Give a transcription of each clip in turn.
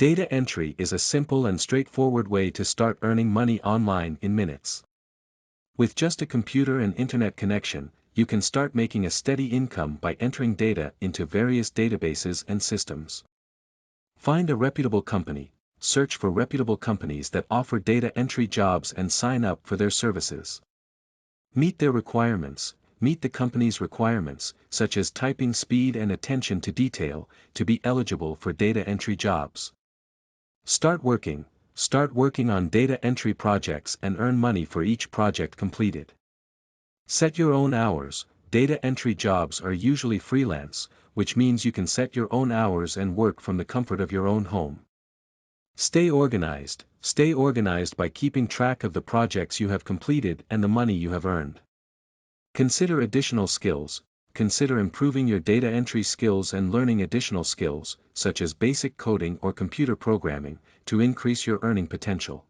Data entry is a simple and straightforward way to start earning money online in minutes. With just a computer and internet connection, you can start making a steady income by entering data into various databases and systems. Find a reputable company, search for reputable companies that offer data entry jobs and sign up for their services. Meet their requirements. Meet the company's requirements, such as typing speed and attention to detail, to be eligible for data entry jobs. Start working on data entry projects and earn money for each project completed. Set your own hours. Data entry jobs are usually freelance, which means you can set your own hours and work from the comfort of your own home. Stay organized by keeping track of the projects you have completed and the money you have earned. Consider additional skills. Consider improving your data entry skills and learning additional skills, such as basic coding or computer programming, to increase your earning potential.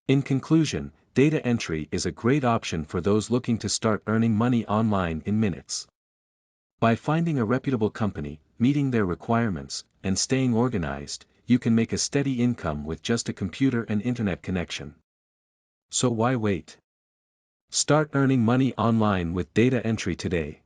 In conclusion, data entry is a great option for those looking to start earning money online in minutes. By finding a reputable company, meeting their requirements, and staying organized, you can make a steady income with just a computer and internet connection. So why wait? Start earning money online with data entry today.